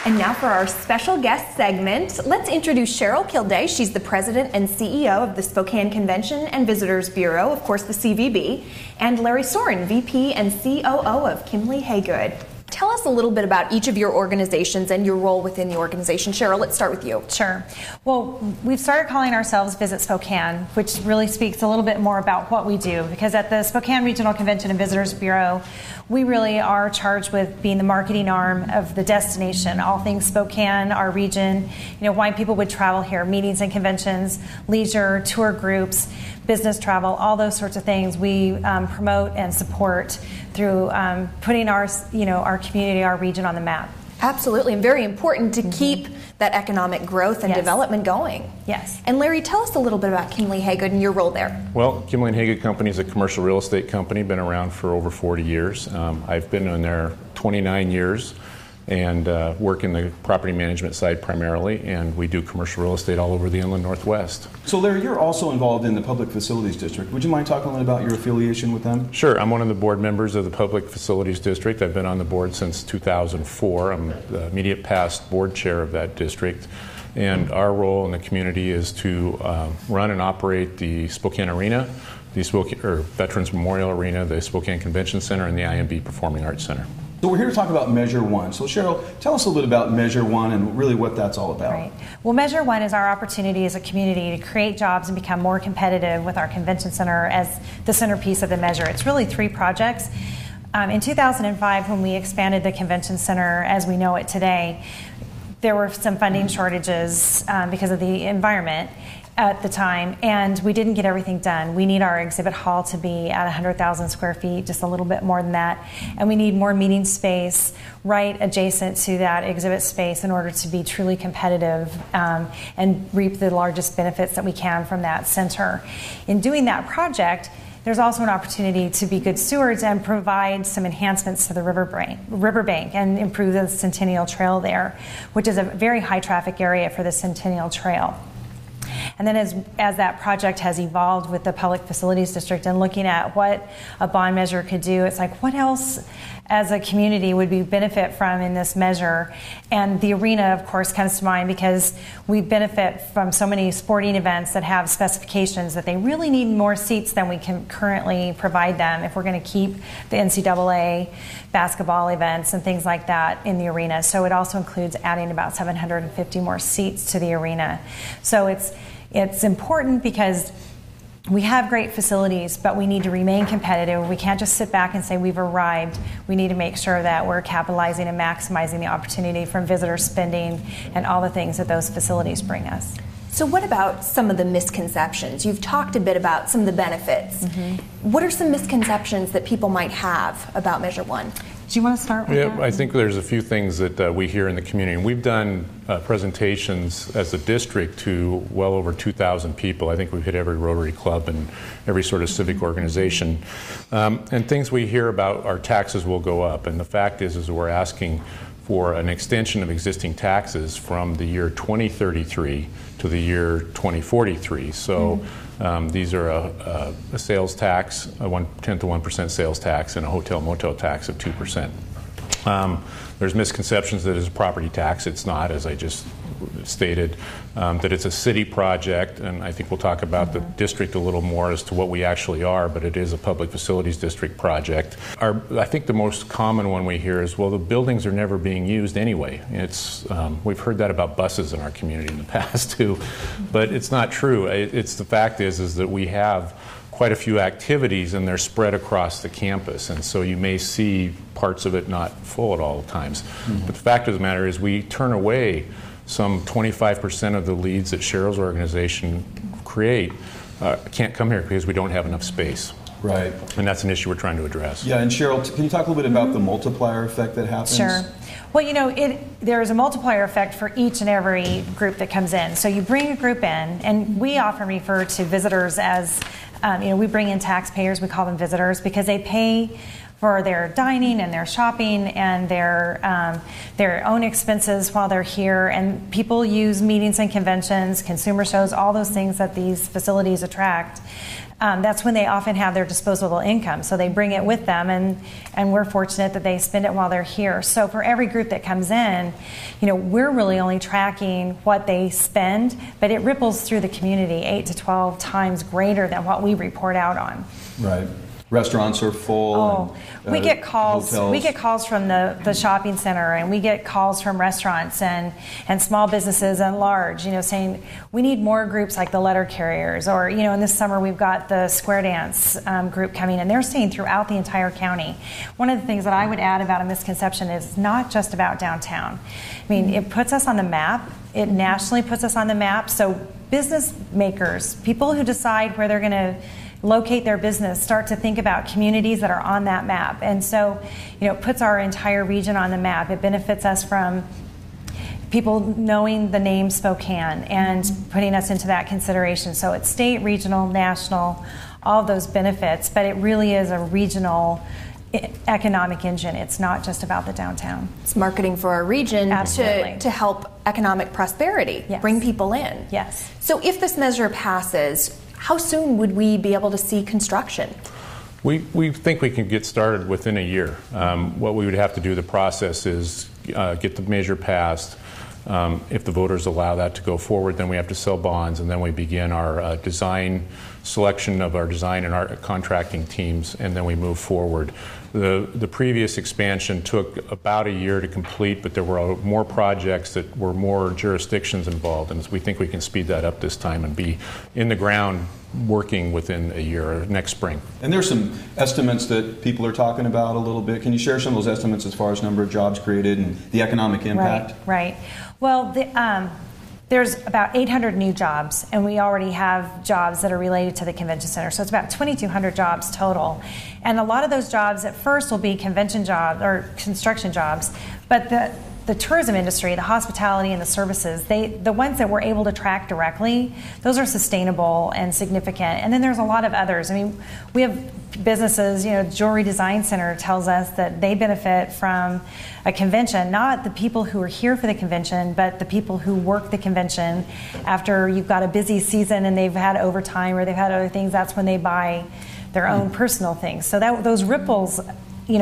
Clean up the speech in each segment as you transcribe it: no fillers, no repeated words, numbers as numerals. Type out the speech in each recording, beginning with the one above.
And now for our special guest segment, let's introduce Cheryl Kilday. She's the president and CEO of the Spokane Convention and Visitors Bureau, of course the CVB, and Larry Soren, VP and COO of Kimley Haygood. Tell us a little bit about each of your organizations and your role within the organization. Cheryl, let's start with you. Sure. Well, we've started calling ourselves Visit Spokane, which really speaks a little bit more about what we do, because at the Spokane Regional Convention and Visitors Bureau, we really are charged with being the marketing arm of the destination, all things Spokane, our region, why people would travel here, meetings and conventions, leisure, tour groups, business travel, all those sorts of things we promote and support through putting our community, our region on the map. Absolutely, and very important to keep that economic growth and development going. Yes. And Larry, tell us a little bit about Kimley Haygood and your role there. Well, Kimley Haygood Company is a commercial real estate company, been around for over 40 years. I've been in there 29 years and work in the property management side primarily, and we do commercial real estate all over the inland Northwest. So Larry, you're also involved in the Public Facilities District. Would you mind talking a little about your affiliation with them? Sure. I'm one of the board members of the Public Facilities District. I've been on the board since 2004. I'm the immediate past board chair of that district. And our role in the community is to run and operate the Spokane Arena, the Veterans Memorial Arena, the Spokane Convention Center, and the IMB Performing Arts Center. So we're here to talk about Measure One. So Cheryl, tell us a little bit about Measure One and really what that's all about. Right. Well, Measure One is our opportunity as a community to create jobs and become more competitive with our convention center as the centerpiece of the measure. It's really 3 projects. In 2005, when we expanded the convention center as we know it today, there were some funding shortages because of the environment at the time, and we didn't get everything done. We need our exhibit hall to be at 100,000 square feet, just a little bit more than that, and we need more meeting space right adjacent to that exhibit space in order to be truly competitive and reap the largest benefits that we can from that center. In doing that project, there's also an opportunity to be good stewards and provide some enhancements to the riverbank and improve the Centennial Trail there, which is a very high traffic area for the Centennial Trail. And then as that project has evolved with the Public Facilities District and looking at what a bond measure could do, it's like, what else as a community would we benefit from in this measure? And the arena, of course, comes to mind because we benefit from so many sporting events that have specifications that they really need more seats than we can currently provide them if we're going to keep the NCAA basketball events and things like that in the arena. So it also includes adding about 750 more seats to the arena. So it's important because we have great facilities, but we need to remain competitive. We can't just sit back and say we've arrived. We need to make sure that we're capitalizing and maximizing the opportunity from visitor spending and all the things that those facilities bring us. So what about some of the misconceptions? You've talked a bit about some of the benefits. What are some misconceptions that people might have about Measure One? Do you want to start with that? I think there's a few things that we hear in the community. And we've done presentations as a district to well over 2,000 people. I think we've hit every Rotary Club and every sort of civic organization. And things we hear about, our taxes will go up. And the fact is we're asking for an extension of existing taxes from the year 2033 to the year 2043. So these are a sales tax, a 1/10 of 1% sales tax, and a hotel motel tax of 2%. There's misconceptions that it's a property tax. It's not, as I just stated, that it's a city project, and I think we'll talk about the district a little more as to what we actually are, but it is a public facilities district project. I think the most common one we hear is, well, the buildings are never being used anyway. We've heard that about buses in our community in the past too, but it's not true. The fact is that we have quite a few activities and they're spread across the campus, and so you may see parts of it not full at all times. But the fact of the matter is we turn away some 25% of the leads that Cheryl's organization create can't come here because we don't have enough space. Right. And that's an issue we're trying to address. Yeah, and Cheryl, can you talk a little bit about the multiplier effect that happens? Sure. Well, there is a multiplier effect for each and every group that comes in. So you bring a group in, and we often refer to visitors as, we bring in taxpayers, we call them visitors, because they pay for their dining and their shopping and their own expenses while they're here. And people use meetings and conventions, consumer shows, all those things that these facilities attract that's when they often have their disposable income. So they bring it with them, and we're fortunate that they spend it while they're here. So for every group that comes in, we're really only tracking what they spend, but it ripples through the community 8 to 12 times greater than what we report out on. Right. Restaurants are full. We get calls. Hotels. We get calls from the shopping center, and we get calls from restaurants and small businesses and large. Saying we need more groups like the letter carriers, or in this summer we've got the square dance group coming, and they're staying throughout the entire county. One of the things that I would add about a misconception is it's not just about downtown. I mean, it puts us on the map. It nationally puts us on the map. So business makers, people who decide where they're going to locate their business, start to think about communities that are on that map. And so, it puts our entire region on the map. It benefits us from people knowing the name Spokane and putting us into that consideration. So it's state, regional, national, all of those benefits, but it really is a regional economic engine. It's not just about the downtown. It's marketing for our region to help economic prosperity, yes. Bring people in. Yes. So if this measure passes, how soon would we be able to see construction? We think we can get started within a year. What we would have to do, the process is get the measure passed. If the voters allow that to go forward, then we have to sell bonds, and then we begin our selection of our design and our contracting teams, and then we move forward. The previous expansion took about a year to complete, but there were more projects that were more jurisdictions involved, and we think we can speed that up this time and be in the ground working within a year, next spring. And there's some estimates that people are talking about a little bit. Can you share some of those estimates as far as number of jobs created and the economic impact? Right. Well, there's about 800 new jobs, and we already have jobs that are related to the convention center. So it's about 2,200 jobs total. And a lot of those jobs at first will be convention jobs or construction jobs, but the tourism industry, the hospitality and the services, the ones that we're able to track directly, those are sustainable and significant. And then there's a lot of others. I mean, we have businesses, Jewelry Design Center tells us that they benefit from a convention, not the people who are here for the convention, but the people who work the convention. After you've got a busy season and they've had overtime or they've had other things, that's when they buy their own personal things. So those ripples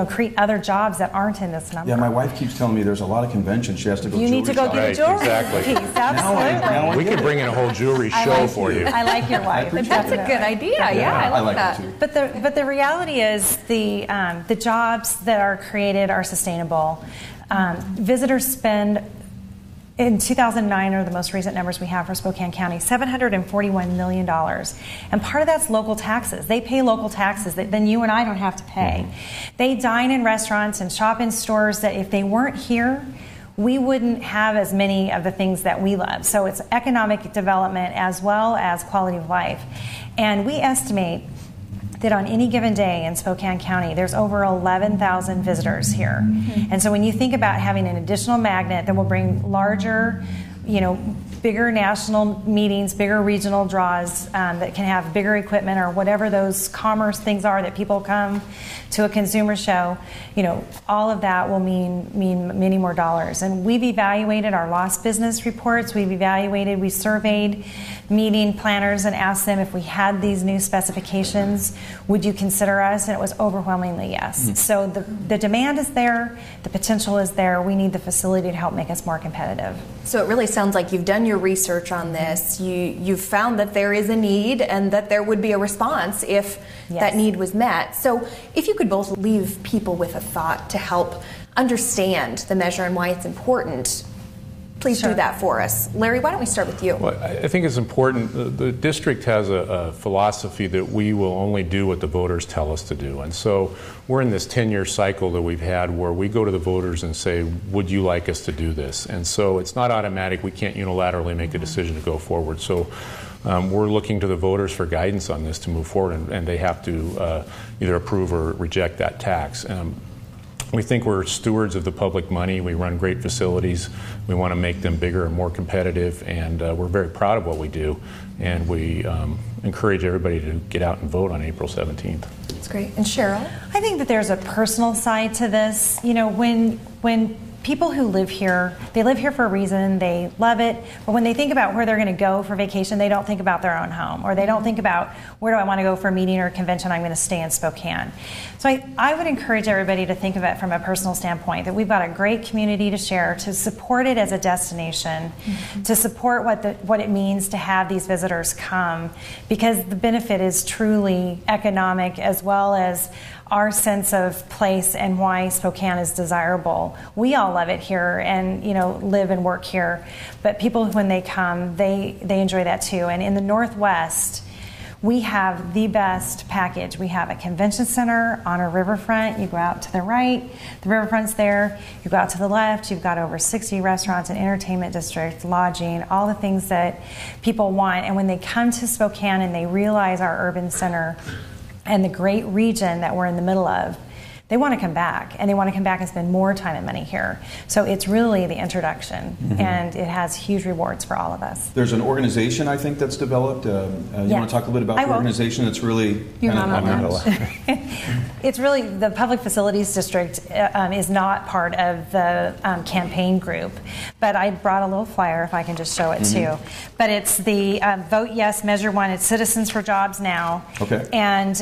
create other jobs that aren't in this number. Yeah, my wife keeps telling me there's a lot of conventions she has to go. You need to go get a jewelry exactly. piece. Absolutely. We could bring in a whole jewelry show for you. I like your wife. That's a good idea. Yeah, I like that. It too. But the reality is the jobs that are created are sustainable. Visitors spend. In 2009 are the most recent numbers we have for Spokane County, $741 million. And part of that's local taxes. They pay local taxes that then you and I don't have to pay. They dine in restaurants and shop in stores that if they weren't here, we wouldn't have as many of the things that we love. So it's economic development as well as quality of life. And we estimate that on any given day in Spokane County, there's over 11,000 visitors here. Mm-hmm. And so when you think about having an additional magnet that will bring larger, bigger national meetings, bigger regional draws that can have bigger equipment or whatever those commerce things are that people come to a consumer show, all of that will mean many more dollars. And we've evaluated our lost business reports. We surveyed meeting planners and asked them if we had these new specifications, would you consider us? And it was overwhelmingly yes. Mm-hmm. So the demand is there, the potential is there. We need the facility to help make us more competitive. So it really sounds like you've done your research on this. You've found that there is a need and that there would be a response if that need was met. So if you could both leave people with a thought to help understand the measure and why it's important, please do that for us. Larry, why don't we start with you? Well, I think it's important. The district has a philosophy that we will only do what the voters tell us to do. And so we're in this 10-year cycle that we've had where we go to the voters and say, would you like us to do this? And so it's not automatic. We can't unilaterally make a decision to go forward. So we're looking to the voters for guidance on this to move forward, and they have to either approve or reject that tax. We think we're stewards of the public money. We run great facilities. We want to make them bigger and more competitive, and we're very proud of what we do. And we encourage everybody to get out and vote on April 17th. That's great. And Cheryl? I think that there's a personal side to this. When people who live here, they live here for a reason, they love it, but when they think about where they're going to go for vacation, they don't think about their own home, or they don't think about where do I want to go for a meeting or a convention, I'm going to stay in Spokane. So I would encourage everybody to think of it from a personal standpoint, that we've got a great community to share, to support it as a destination, to support what it means to have these visitors come, because the benefit is truly economic, as well as our sense of place and why Spokane is desirable. We all love it here and live and work here, but people, when they come, they enjoy that too. And in the Northwest, we have the best package. We have a convention center on a riverfront. You go out to the right, the riverfront's there. You go out to the left, you've got over 60 restaurants, an entertainment district, lodging, all the things that people want. And when they come to Spokane and they realize our urban center and the great region that we're in the middle of, they want to come back, and they want to come back and spend more time and money here. So it's really the introduction, and it has huge rewards for all of us. There's an organization, I think, that's developed. You want to talk a little bit about the organization that's really... You're not on that. It's really, the Public Facilities District is not part of the campaign group, but I brought a little flyer if I can just show it too. But it's the Vote Yes, Measure One. It's Citizens for Jobs Now. Okay. And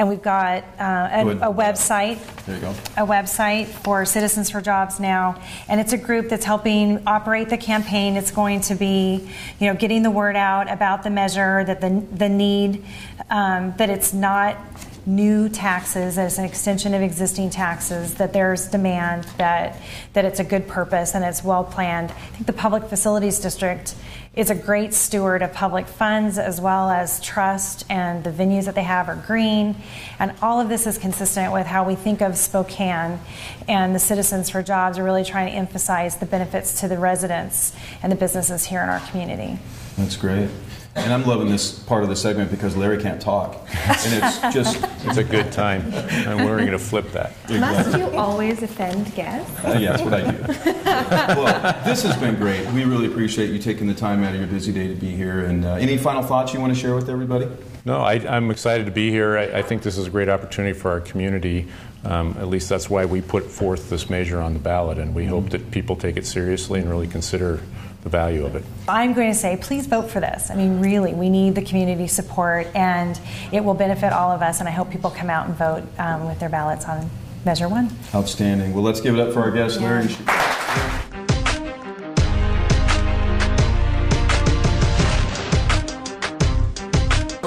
we've got a website. There you go. A website for Citizens for Jobs Now, and it's a group that's helping operate the campaign. It's going to be, getting the word out about the measure, that the need, that it's not new taxes, that it's an extension of existing taxes, that there's demand, that it's a good purpose and it's well planned. I think the Public Facilities District is a great steward of public funds, as well as trust, and the venues that they have are green. And all of this is consistent with how we think of Spokane, and the Citizens for Jobs are really trying to emphasize the benefits to the residents and the businesses here in our community. That's great. And I'm loving this part of the segment because Larry can't talk. And it's a good time. And we're going to flip that. Must you always offend guests? Yeah, that's what I do. Well, this has been great. We really appreciate you taking the time out of your busy day to be here. And any final thoughts you want to share with everybody? No, I'm excited to be here. I think this is a great opportunity for our community. At least that's why we put forth this measure on the ballot, and we hope that people take it seriously and really consider the value of it. I'm going to say, please vote for this. I mean, really, we need the community support, and it will benefit all of us, and I hope people come out and vote with their ballots on Measure 1. Outstanding. Well, let's give it up for our guest, Larry. So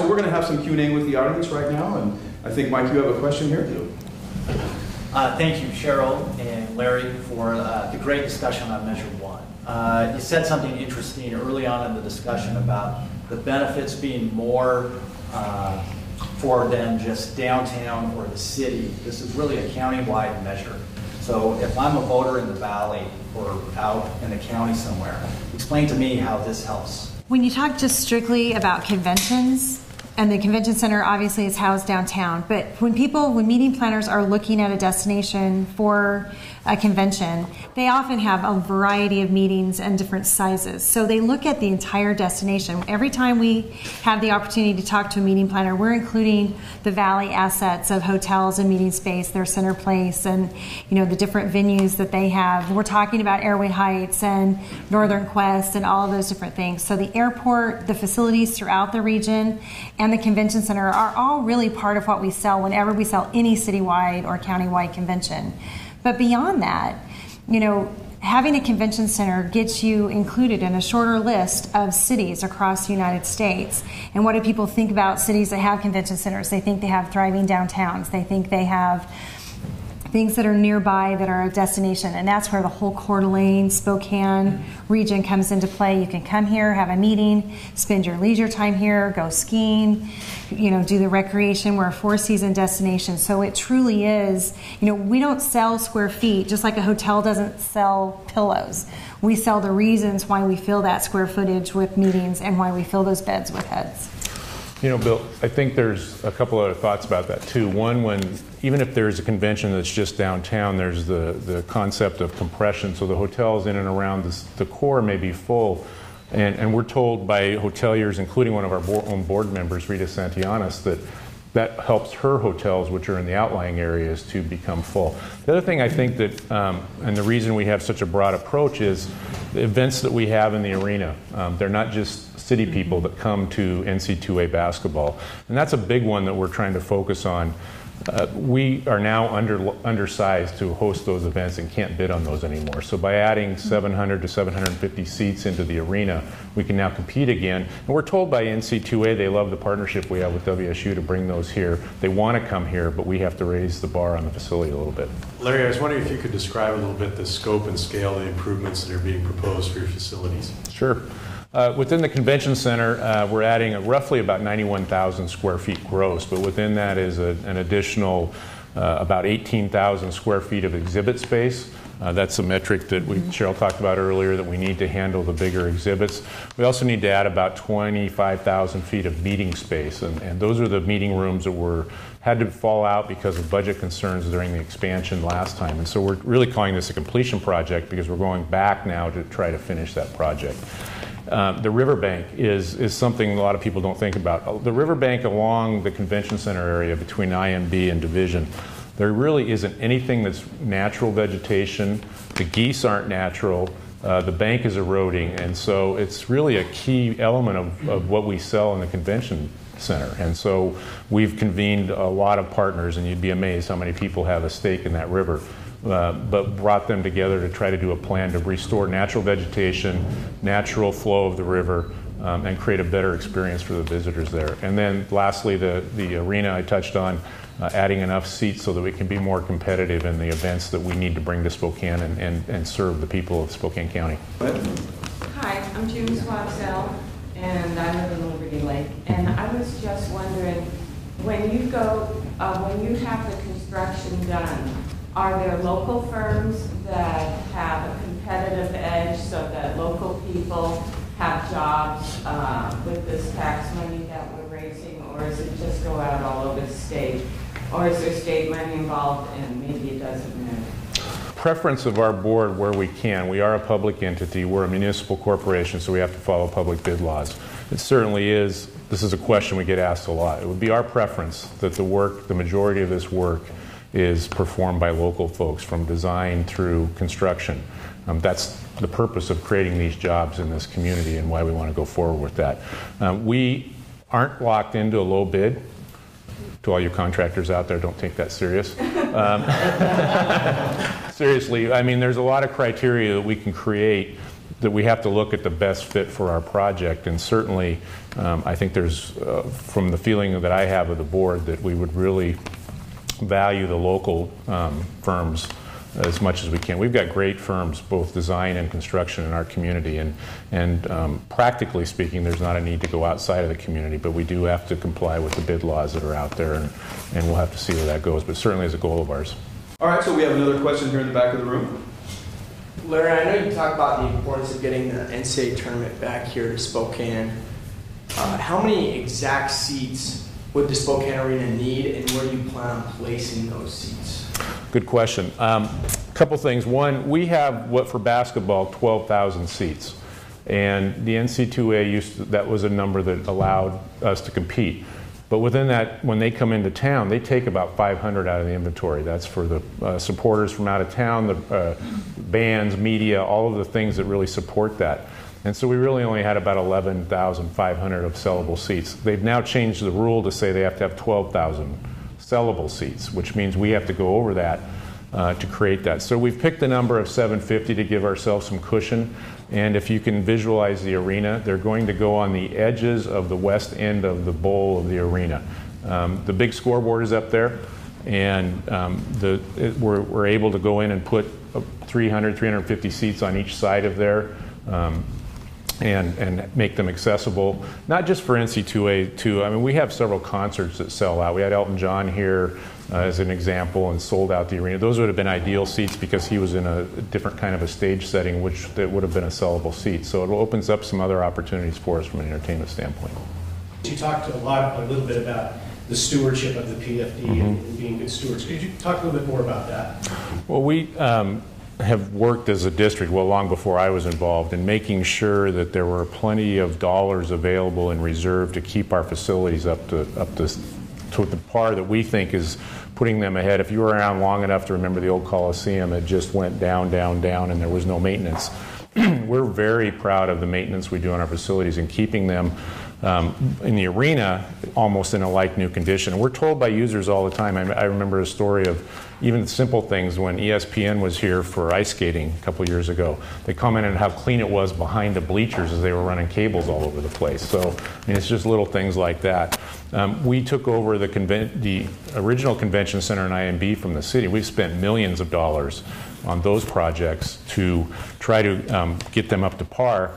we're going to have some Q&A with the audience right now, and I think, Mike, you have a question here. Thank you, Cheryl and Larry, for the great discussion on Measure 1. You said something interesting early on in the discussion about the benefits being more for than just downtown or the city. This is really a county-wide measure. So if I'm a voter in the valley or out in the county somewhere, explain to me how this helps. When you talk just strictly about conventions, and the convention center obviously is housed downtown, but when meeting planners are looking at a destination for a convention, they often have a variety of meetings and different sizes. So they look at the entire destination. Every time we have the opportunity to talk to a meeting planner, we're including the valley assets of hotels and meeting space, their center place, and the different venues that they have. We're talking about Airway Heights and Northern Quest and all of those different things. So the airport, the facilities throughout the region, and the convention center are all really part of what we sell whenever we sell any citywide or countywide convention. But beyond that, having a convention center gets you included in a shorter list of cities across the United States. And what do people think about cities that have convention centers? They think they have thriving downtowns. They think they have things that are nearby that are a destination, and that's where the whole Coeur d'Alene, Spokane region comes into play. You can come here, have a meeting, spend your leisure time here, go skiing, do the recreation. We're a four-season destination, so it truly is, we don't sell square feet, just like a hotel doesn't sell pillows. We sell the reasons why we fill that square footage with meetings and why we fill those beds with heads. Bill, I think there's a couple other thoughts about that too. One, even if there's a convention that's just downtown, there's the concept of compression. So the hotels in and around the core may be full. And we're told by hoteliers, including one of our own board members, Rita Santillanes, that that helps her hotels, which are in the outlying areas, to become full. The other thing I think that, and the reason we have such a broad approach, is the events that we have in the arena. They're not just city people that come to NC2A basketball. And that's a big one that we're trying to focus on. We are now undersized to host those events and can't bid on those anymore. So by adding 700 to 750 seats into the arena, we can now compete again. And we're told by NC2A they love the partnership we have with WSU to bring those here. They want to come here, but we have to raise the bar on the facility a little bit. Larry, I was wondering if you could describe a little bit the scope and scale of the improvements that are being proposed for your facilities. Sure. Within the convention center, we're adding roughly about 91,000 square feet gross, but within that is an additional about 18,000 square feet of exhibit space. That's a metric that Cheryl talked about earlier, that we need to handle the bigger exhibits. We also need to add about 25,000 feet of meeting space, and those are the meeting rooms that had to fall out because of budget concerns during the expansion last time. And so we're really calling this a completion project because we're going back now to try to finish that project. The riverbank is something a lot of people don't think about. The riverbank along the convention center area between IMB and Division, there really isn't anything that's natural vegetation. The geese aren't natural. The bank is eroding, and so it's really a key element of what we sell in the convention center. And so we've convened a lot of partners, and you'd be amazed how many people have a stake in that river. But brought them together to try to do a plan to restore natural vegetation, natural flow of the river, and create a better experience for the visitors there. And then lastly, the arena I touched on, adding enough seats so that we can be more competitive in the events that we need to bring to Spokane and serve the people of Spokane County. Hi, I'm Judy Swagsell, and I live in Liberty Lake. And I was just wondering, when you have the construction done, are there local firms that have a competitive edge so that local people have jobs with this tax money that we're raising, or is it just go out all over the state? Or is there state money involved and maybe it doesn't matter? Preference of our board where we can. We are a public entity. We're a municipal corporation, so we have to follow public bid laws. It certainly is. This is a question we get asked a lot. It would be our preference that the majority of this work is performed by local folks from design through construction. That's the purpose of creating these jobs in this community and why we want to go forward with that. We aren't locked into a low bid. To all you contractors out there, don't take that serious. Seriously, I mean, there's a lot of criteria that we can create that we have to look at the best fit for our project, and certainly I think there's, from the feeling that I have of the board, that we would really value the local firms as much as we can. We've got great firms, both design and construction, in our community, and practically speaking, there's not a need to go outside of the community, but we do have to comply with the bid laws that are out there, and we'll have to see where that goes, but certainly is a goal of ours. All right, so we have another question here in the back of the room. Larry, I know you talk about the importance of getting the NCAA tournament back here to Spokane. How many exact seats would the Spokane Arena need, and where do you plan on placing those seats? Good question. A couple things. One, we have, for basketball, 12,000 seats. And the NC2A that was a number that allowed us to compete. But within that, when they come into town, they take about 500 out of the inventory. That's for the supporters from out of town, the bands, media, all of the things that really support that. And so we really only had about 11,500 of sellable seats. They've now changed the rule to say they have to have 12,000 sellable seats, which means we have to go over that to create that. So we've picked the number of 750 to give ourselves some cushion. And if you can visualize the arena, they're going to go on the edges of the west end of the bowl of the arena. The big scoreboard is up there, and we're able to go in and put 350 seats on each side of there. And make them accessible, not just for NC2A too. I mean, we have several concerts that sell out. We had Elton John here as an example and sold out the arena. Those would have been ideal seats because he was in a different kind of a stage setting, which that would have been a sellable seat. So it opens up some other opportunities for us from an entertainment standpoint. You talked a little bit about the stewardship of the PFD and being good stewards. Could you talk a little bit more about that? Well, we have worked as a district, well, long before I was involved, in making sure that there were plenty of dollars available in reserve to keep our facilities up to to the par that we think is putting them ahead. If you were around long enough to remember the old Coliseum, it just went down, down, down, and there was no maintenance. We're very proud of the maintenance we do on our facilities and keeping them in the arena almost in a like-new condition. And we're told by users all the time. I remember a story of even simple things when ESPN was here for ice skating a couple years ago. They commented on how clean it was behind the bleachers as they were running cables all over the place. So, I mean, it's just little things like that. We took over the original convention center in IMB from the city. We've spent millions of dollars on those projects to try to get them up to par.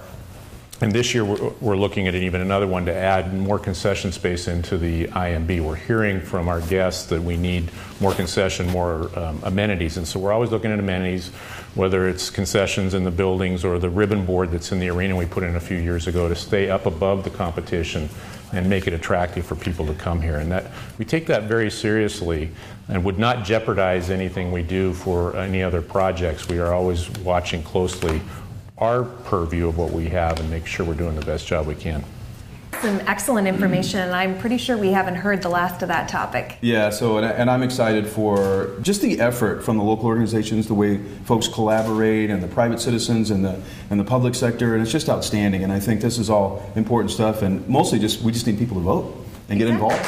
And this year we're looking at even another one to add more concession space into the IMB. We're hearing from our guests that we need more concession, more amenities. And so we're always looking at amenities, whether it's concessions in the buildings or the ribbon board that's in the arena we put in a few years ago to stay up above the competition and make it attractive for people to come here. And that we take that very seriously and would not jeopardize anything we do for any other projects. We are always watching closely our purview of what we have and make sure we're doing the best job we can. Some excellent information, and I'm pretty sure we haven't heard the last of that topic. Yeah, so, and I'm excited for just the effort from the local organizations, the way folks collaborate, and the private citizens and the public sector, and it's just outstanding. And I think this is all important stuff, and mostly we just need people to vote and get involved.